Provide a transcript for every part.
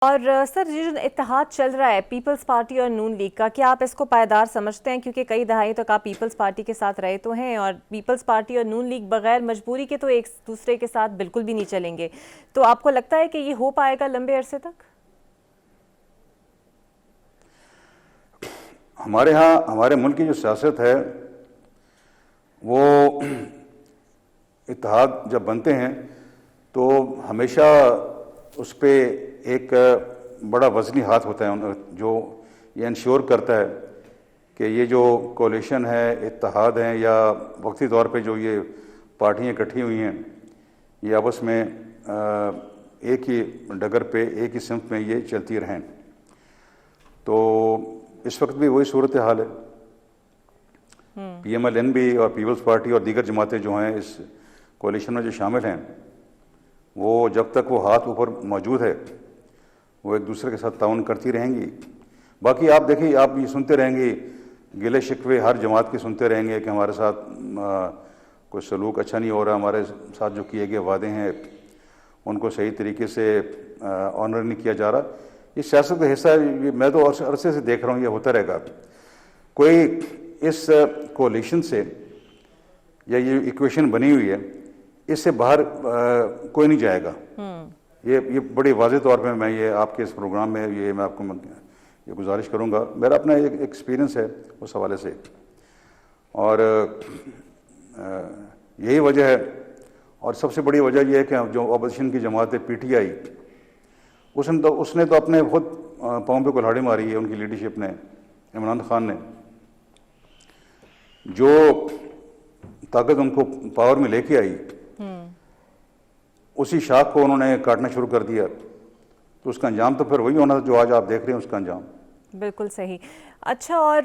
اور سر یہ جو اتحاد چل رہا ہے پیپلز پارٹی اور نون لیگ کا، کیا آپ اس کو پائیدار سمجھتے ہیں؟ کیونکہ کئی دہائیوں تک آپ پیپلز پارٹی کے ساتھ رہے تو ہیں، اور پیپلز پارٹی اور نون لیگ بغیر مجبوری کے تو ایک دوسرے کے ساتھ بالکل بھی نہیں چلیں گے، تو آپ کو لگتا ہے کہ یہ ہو پائے گا لمبے عرصے تک؟ ہمارے ہاں ہمارے ملک کی جو سیاست ہے وہ اتحاد جب بنتے ہیں تو ہمیشہ اس پہ ایک بڑا وزنی ہاتھ ہوتا ہے جو یہ انشور کرتا ہے کہ یہ جو کولیشن ہے، اتحاد ہیں، یا وقتی طور پہ جو یہ پارٹیاں اکٹھی ہوئی ہیں، یہ آپس میں ایک ہی ڈگر پہ ایک ہی سمت میں یہ چلتی رہیں۔ تو اس وقت بھی وہی صورتحال ہے۔ پی ایم ایل این بھی اور پیپلز پارٹی اور دیگر جماعتیں جو ہیں اس کولیشن میں جو شامل ہیں، وہ جب تک وہ ہاتھ اوپر موجود ہے وہ ایک دوسرے کے ساتھ تعاون کرتی رہیں گی۔ باقی آپ دیکھیں، آپ یہ سنتے رہیں گے، گلے شکوے ہر جماعت کے سنتے رہیں گے کہ ہمارے ساتھ کوئی سلوک اچھا نہیں ہو رہا، ہمارے ساتھ جو کیے گئے وعدے ہیں ان کو صحیح طریقے سے آنر نہیں کیا جا رہا۔ یہ سیاست کا حصہ ہے، یہ میں تو عرصے سے دیکھ رہا ہوں، یہ ہوتا رہے گا۔ کوئی اس کولیشن سے یا یہ ایکویشن بنی ہوئی ہے، اس سے باہر کوئی نہیں جائے گا۔ یہ بڑی واضح طور پہ میں یہ آپ کے اس پروگرام میں یہ میں آپ کو یہ گزارش کروں گا۔ میرا اپنا ایک ایکسپیرینس ہے اس حوالے سے، اور یہی وجہ ہے، اور سب سے بڑی وجہ یہ ہے کہ جو اپوزیشن کی جماعت ہے پی ٹی آئی، اس نے تو اپنے خود پاؤں پہ کلہاڑی ماری ہے، ان کی لیڈرشپ نے، عمران خان نے، جو طاقت ان کو پاور میں لے کے آئی اسی شاخ کو انہوں نے کاٹنا شروع کر دیا، تو اس کا انجام تو پھر وہی ہونا تھا جو آج آپ دیکھ رہے ہیں اس کا انجام۔ بالکل صحیح۔ اچھا، اور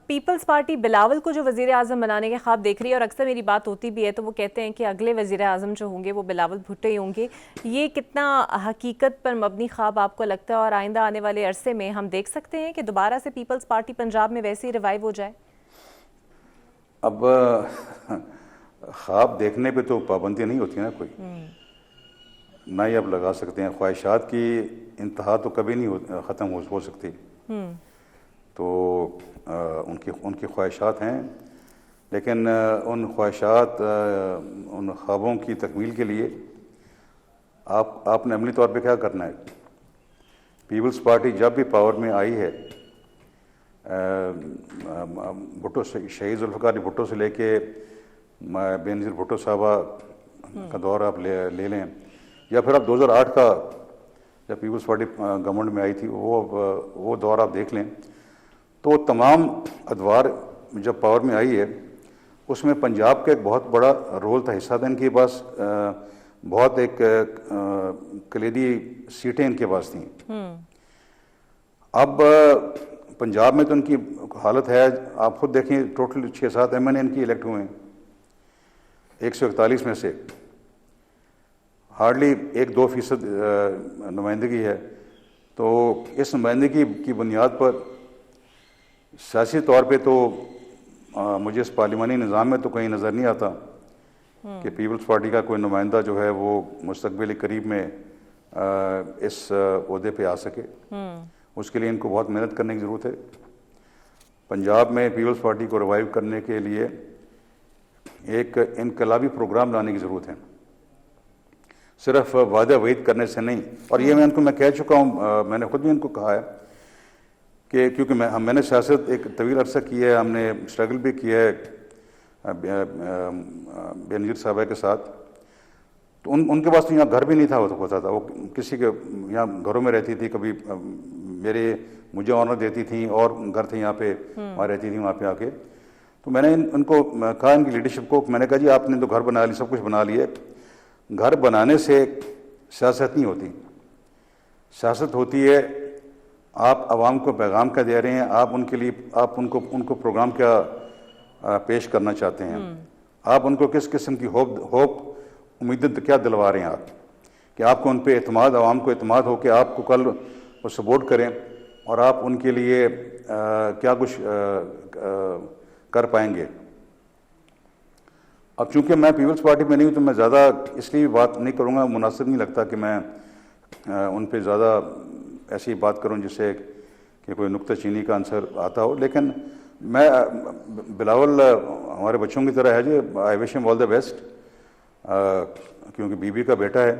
پیپلز پارٹی بلاول کو جو وزیر اعظم بنانے کے خواب دیکھ رہی ہے، اور اکثر میری بات ہوتی بھی ہے تو وہ کہتے ہیں کہ اگلے وزیر اعظم جو ہوں گے وہ بلاول بھٹو ہی ہوں گے، یہ کتنا حقیقت پر مبنی خواب آپ کو لگتا ہے، اور آئندہ آنے والے عرصے میں ہم دیکھ سکتے ہیں کہ دوبارہ سے پیپلز پارٹی پنجاب میں ویسے ہی ریوائیو ہو جائے؟ اب خواب دیکھنے پہ تو پابندی نہیں ہوتی نا کوئی، نہ ہی آپ لگا سکتے ہیں۔ خواہشات کی انتہا تو کبھی نہیں ختم ہو سکتی، تو ان کی خواہشات ہیں، لیکن ان خواہشات، ان خوابوں کی تکمیل کے لیے آپ نے عملی طور پہ کیا کرنا ہے۔ پیپلز پارٹی جب بھی پاور میں آئی ہے، بھٹو سے، شہید ذوالفقار علی بھٹو سے لے کے بے نظیر بھٹو صاحبہ کا دور آپ لے لیں، یا پھر آپ 2008 کا جب پیپلز پارٹی گورنمنٹ میں آئی تھی وہ دور آپ دیکھ لیں، تو تمام ادوار جب پاور میں آئی ہے اس میں پنجاب کا ایک بہت بڑا رول تھا، حصہ تھا ان کے پاس، بہت ایک کلیدی سیٹیں ان کے پاس تھیں۔ اب پنجاب میں تو ان کی حالت ہے، آپ خود دیکھیں، ٹوٹل 6-7 ایم این اے ان کی الیکٹ ہوئے ہیں 141 میں سے، ہارڈلی 1-2% نمائندگی ہے۔ تو اس نمائندگی کی بنیاد پر سیاسی طور پہ تو مجھے اس پارلیمانی نظام میں تو کہیں نظر نہیں آتا کہ پیپلز پارٹی کا کوئی نمائندہ جو ہے وہ مستقبل قریب میں اس عہدے پہ آ سکے۔ اس کے لیے ان کو بہت محنت کرنے کی ضرورت ہے۔ پنجاب میں پیپلز پارٹی کو ریوائیو کرنے کے لیے ایک انقلابی پروگرام لانے کی ضرورت ہے، صرف وعدہ وعید کرنے سے نہیں۔ اور یہ میں کہہ چکا ہوں، میں نے خود بھی ان کو کہا ہے کہ کیونکہ میں نے سیاست ایک طویل عرصہ کی ہے، ہم نے اسٹرگل بھی کیا ہے بے نظیر صاحبہ کے ساتھ، تو ان کے پاس تو یہاں گھر بھی نہیں تھا ہوتا تھا، وہ کسی کے یہاں گھروں میں رہتی تھی، کبھی مجھے آنر دیتی تھیں، اور گھر تھے یہاں پہ، وہاں رہتی تھیں وہاں پہ آ کے۔ تو میں نے ان کو کہا، ان کی لیڈرشپ کو، میں نے کہا جی آپ نے تو گھر بنا لی، سب کچھ بنا لیے، گھر بنانے سے سیاست نہیں ہوتی، سیاست ہوتی ہے آپ عوام کو پیغام کیا دے رہے ہیں، آپ ان کے لیے آپ ان کو پروگرام کیا پیش کرنا چاہتے ہیں، آپ ان کو کس قسم کی ہوپ امیدیں کیا دلوا رہے ہیں، آپ کہ آپ کو ان پہ اعتماد، عوام کو اعتماد ہو کہ آپ کو کل وہ سپورٹ کریں، اور آپ ان کے لیے کیا کچھ کر پائیں گے۔ اب چونکہ میں پیپلز پارٹی میں نہیں ہوں تو میں زیادہ اس لیے بات نہیں کروں گا، مناسب نہیں لگتا کہ میں ان پہ زیادہ ایسی بات کروں جس سے کہ کوئی نکتہ چینی کا عنصر آتا ہو، لیکن میں بلاول ہمارے بچوں کی طرح ہے جی، آئی وش ہم آل دا بیسٹ، کیونکہ بیوی کا بیٹا ہے،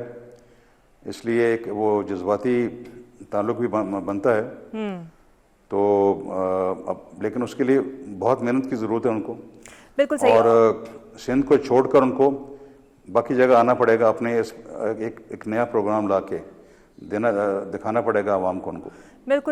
اس لیے ایک وہ جذباتی تعلق بھی بنتا ہے، تو اب لیکن اس کے لیے بہت محنت کی ضرورت ہے ان کو، بالکل صحیح. اور سندھ کو چھوڑ کر ان کو باقی جگہ آنا پڑے گا، اپنے ایک نیا پروگرام لا کے دکھانا پڑے گا عوام کو ان کو. بالکل